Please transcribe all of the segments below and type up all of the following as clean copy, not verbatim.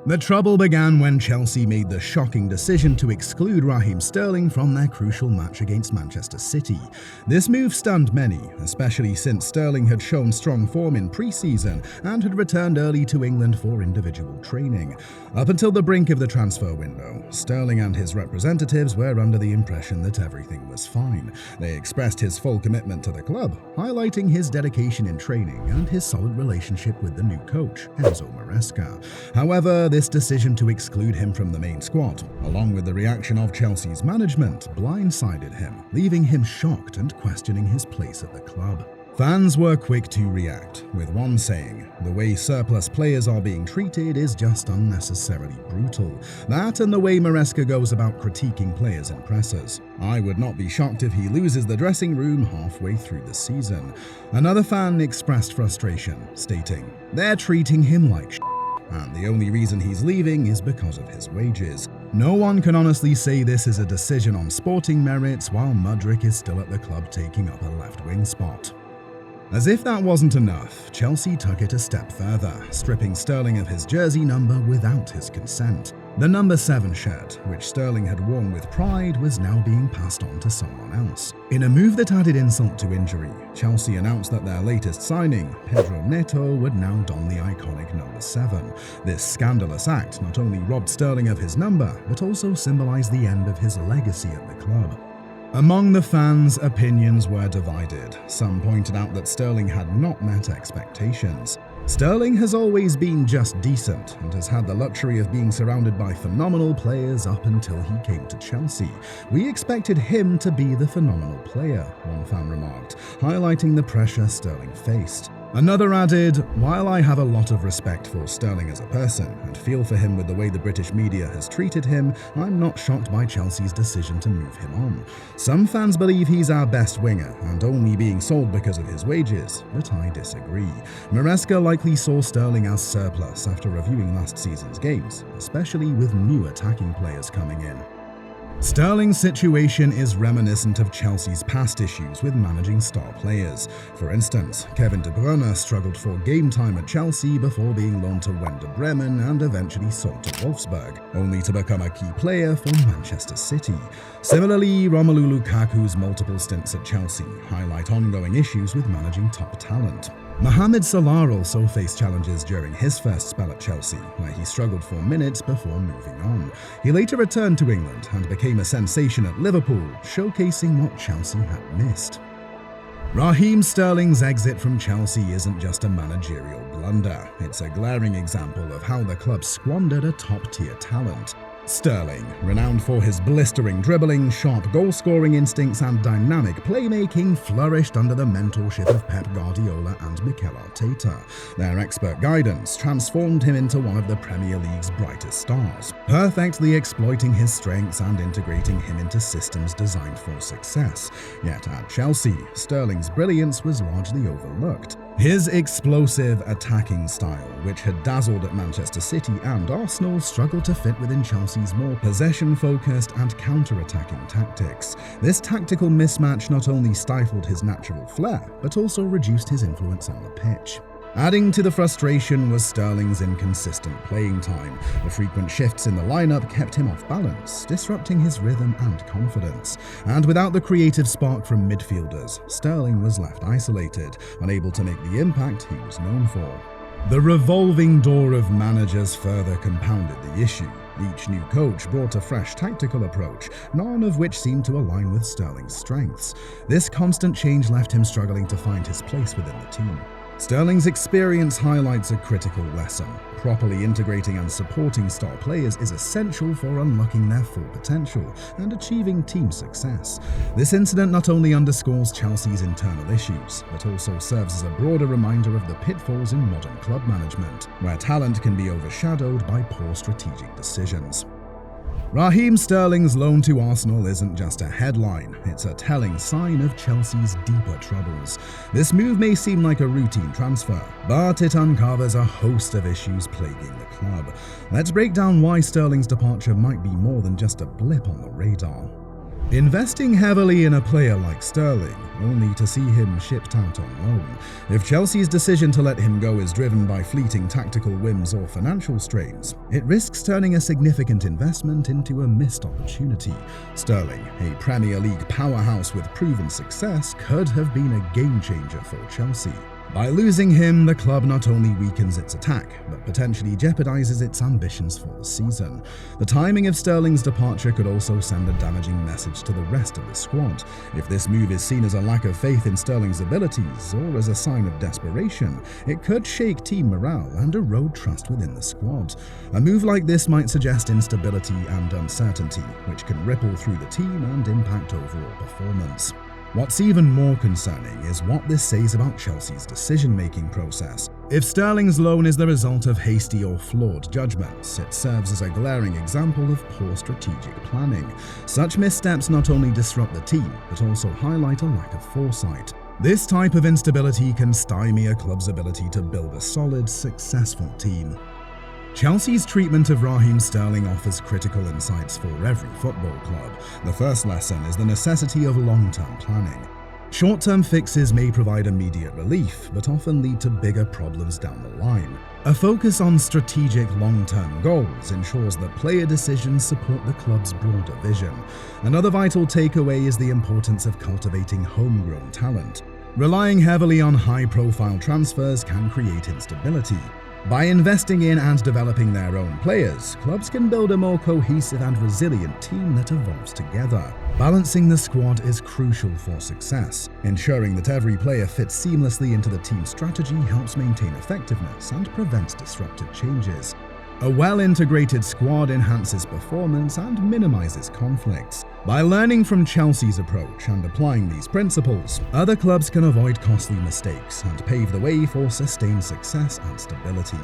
The trouble began when Chelsea made the shocking decision to exclude Raheem Sterling from their crucial match against Manchester City. This move stunned many, especially since Sterling had shown strong form in pre-season and had returned early to England for individual training. Up until the brink of the transfer window, Sterling and his representatives were under the impression that everything was fine. They expressed his full commitment to the club, highlighting his dedication in training and his solid relationship with the new coach, Enzo Maresca. However, this decision to exclude him from the main squad, along with the reaction of Chelsea's management, blindsided him, leaving him shocked and questioning his place at the club. Fans were quick to react, with one saying, "The way surplus players are being treated is just unnecessarily brutal. That and the way Maresca goes about critiquing players and pressers. I would not be shocked if he loses the dressing room halfway through the season." Another fan expressed frustration, stating, "They're treating him like shit, and the only reason he's leaving is because of his wages. No one can honestly say this is a decision on sporting merits while Mudryk is still at the club taking up a left wing spot." As if that wasn't enough, Chelsea took it a step further, stripping Sterling of his jersey number without his consent. The number 7 shirt, which Sterling had worn with pride, was now being passed on to someone else. In a move that added insult to injury, Chelsea announced that their latest signing, Pedro Neto, would now don the iconic number 7. This scandalous act not only robbed Sterling of his number, but also symbolized the end of his legacy at the club. Among the fans, opinions were divided. Some pointed out that Sterling had not met expectations. Sterling has always been just decent and has had the luxury of being surrounded by phenomenal players up until he came to Chelsea. We expected him to be the phenomenal player, one fan remarked, highlighting the pressure Sterling faced. Another added, "While I have a lot of respect for Sterling as a person and feel for him with the way the British media has treated him, I'm not shocked by Chelsea's decision to move him on. Some fans believe he's our best winger and only being sold because of his wages, but I disagree. Maresca likely saw Sterling as surplus after reviewing last season's games, especially with new attacking players coming in." Sterling's situation is reminiscent of Chelsea's past issues with managing star players. For instance, Kevin De Bruyne struggled for game time at Chelsea before being loaned to Werder Bremen and eventually sold to Wolfsburg, only to become a key player for Manchester City. Similarly, Romelu Lukaku's multiple stints at Chelsea highlight ongoing issues with managing top talent. Mohamed Salah also faced challenges during his first spell at Chelsea, where he struggled for minutes before moving on. He later returned to England and became a sensation at Liverpool, showcasing what Chelsea had missed. Raheem Sterling's exit from Chelsea isn't just a managerial blunder, it's a glaring example of how the club squandered a top-tier talent. Sterling, renowned for his blistering dribbling, sharp goal-scoring instincts and dynamic playmaking, flourished under the mentorship of Pep Guardiola and Mikel Arteta. Their expert guidance transformed him into one of the Premier League's brightest stars, perfectly exploiting his strengths and integrating him into systems designed for success. Yet at Chelsea, Sterling's brilliance was largely overlooked. His explosive attacking style, which had dazzled at Manchester City and Arsenal, struggled to fit within Chelsea's more possession-focused and counter-attacking tactics. This tactical mismatch not only stifled his natural flair, but also reduced his influence on the pitch. Adding to the frustration was Sterling's inconsistent playing time. The frequent shifts in the lineup kept him off balance, disrupting his rhythm and confidence. And without the creative spark from midfielders, Sterling was left isolated, unable to make the impact he was known for. The revolving door of managers further compounded the issue. Each new coach brought a fresh tactical approach, none of which seemed to align with Sterling's strengths. This constant change left him struggling to find his place within the team. Sterling's experience highlights a critical lesson. Properly integrating and supporting star players is essential for unlocking their full potential and achieving team success. This incident not only underscores Chelsea's internal issues, but also serves as a broader reminder of the pitfalls in modern club management, where talent can be overshadowed by poor strategic decisions. Raheem Sterling's loan to Arsenal isn't just a headline, it's a telling sign of Chelsea's deeper troubles. This move may seem like a routine transfer, but it uncovers a host of issues plaguing the club. Let's break down why Sterling's departure might be more than just a blip on the radar. Investing heavily in a player like Sterling, only to see him shipped out on loan. If Chelsea's decision to let him go is driven by fleeting tactical whims or financial strains, it risks turning a significant investment into a missed opportunity. Sterling, a Premier League powerhouse with proven success, could have been a game-changer for Chelsea. By losing him, the club not only weakens its attack, but potentially jeopardizes its ambitions for the season. The timing of Sterling's departure could also send a damaging message to the rest of the squad. If this move is seen as a lack of faith in Sterling's abilities, or as a sign of desperation, it could shake team morale and erode trust within the squad. A move like this might suggest instability and uncertainty, which can ripple through the team and impact overall performance. What's even more concerning is what this says about Chelsea's decision-making process. If Sterling's loan is the result of hasty or flawed judgments, it serves as a glaring example of poor strategic planning. Such missteps not only disrupt the team, but also highlight a lack of foresight. This type of instability can stymie a club's ability to build a solid, successful team. Chelsea's treatment of Raheem Sterling offers critical insights for every football club. The first lesson is the necessity of long-term planning. Short-term fixes may provide immediate relief, but often lead to bigger problems down the line. A focus on strategic long-term goals ensures that player decisions support the club's broader vision. Another vital takeaway is the importance of cultivating homegrown talent. Relying heavily on high-profile transfers can create instability. By investing in and developing their own players, clubs can build a more cohesive and resilient team that evolves together. Balancing the squad is crucial for success. Ensuring that every player fits seamlessly into the team's strategy helps maintain effectiveness and prevents disruptive changes. A well-integrated squad enhances performance and minimizes conflicts. By learning from Chelsea's approach and applying these principles, other clubs can avoid costly mistakes and pave the way for sustained success and stability.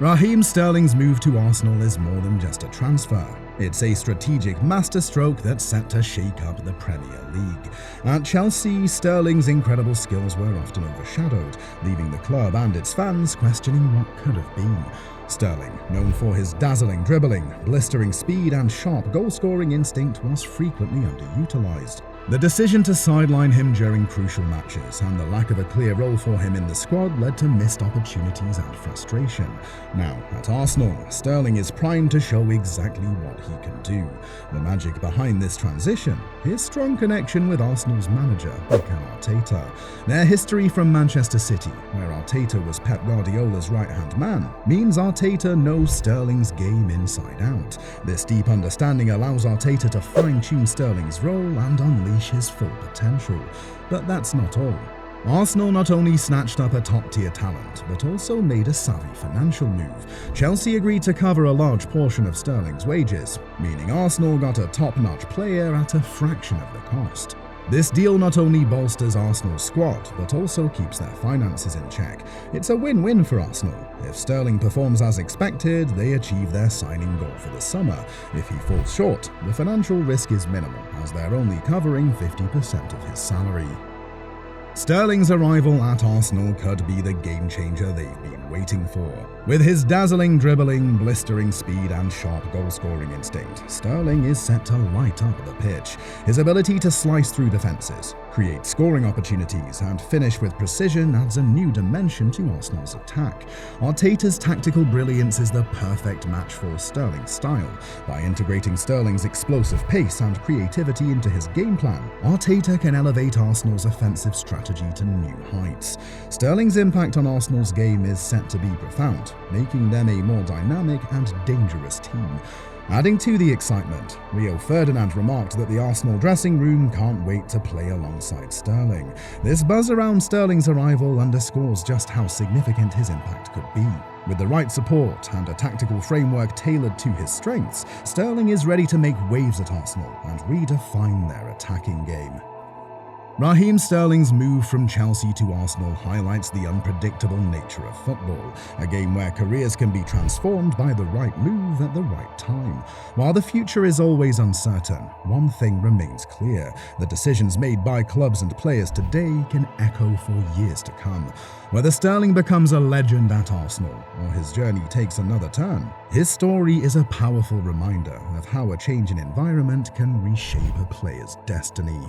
Raheem Sterling's move to Arsenal is more than just a transfer. It's a strategic masterstroke that's set to shake up the Premier League. At Chelsea, Sterling's incredible skills were often overshadowed, leaving the club and its fans questioning what could have been. Sterling, known for his dazzling dribbling, blistering speed and sharp goal-scoring instinct, was frequently underutilized. The decision to sideline him during crucial matches and the lack of a clear role for him in the squad led to missed opportunities and frustration. Now, at Arsenal, Sterling is primed to show exactly what he can do. The magic behind this transition, his strong connection with Arsenal's manager, Mikel Arteta. Their history from Manchester City, where Arteta was Pep Guardiola's right-hand man, means Arteta knows Sterling's game inside out. This deep understanding allows Arteta to fine-tune Sterling's role and unleash his full potential. But that's not all. Arsenal not only snatched up a top-tier talent, but also made a savvy financial move. Chelsea agreed to cover a large portion of Sterling's wages, meaning Arsenal got a top-notch player at a fraction of the cost. This deal not only bolsters Arsenal's squad, but also keeps their finances in check. It's a win-win for Arsenal. If Sterling performs as expected, they achieve their signing goal for the summer. If he falls short, the financial risk is minimal, as they're only covering 50% of his salary. Sterling's arrival at Arsenal could be the game-changer they've been waiting for. With his dazzling dribbling, blistering speed and sharp goal-scoring instinct, Sterling is set to light up the pitch. His ability to slice through defenses, create scoring opportunities and finish with precision adds a new dimension to Arsenal's attack. Arteta's tactical brilliance is the perfect match for Sterling's style. By integrating Sterling's explosive pace and creativity into his game plan, Arteta can elevate Arsenal's offensive strategy to new heights. Sterling's impact on Arsenal's game is set to be profound, making them a more dynamic and dangerous team. Adding to the excitement, Rio Ferdinand remarked that the Arsenal dressing room can't wait to play alongside Sterling. This buzz around Sterling's arrival underscores just how significant his impact could be. With the right support and a tactical framework tailored to his strengths, Sterling is ready to make waves at Arsenal and redefine their attacking game. Raheem Sterling's move from Chelsea to Arsenal highlights the unpredictable nature of football, a game where careers can be transformed by the right move at the right time. While the future is always uncertain, one thing remains clear: the decisions made by clubs and players today can echo for years to come. Whether Sterling becomes a legend at Arsenal or his journey takes another turn, his story is a powerful reminder of how a change in environment can reshape a player's destiny.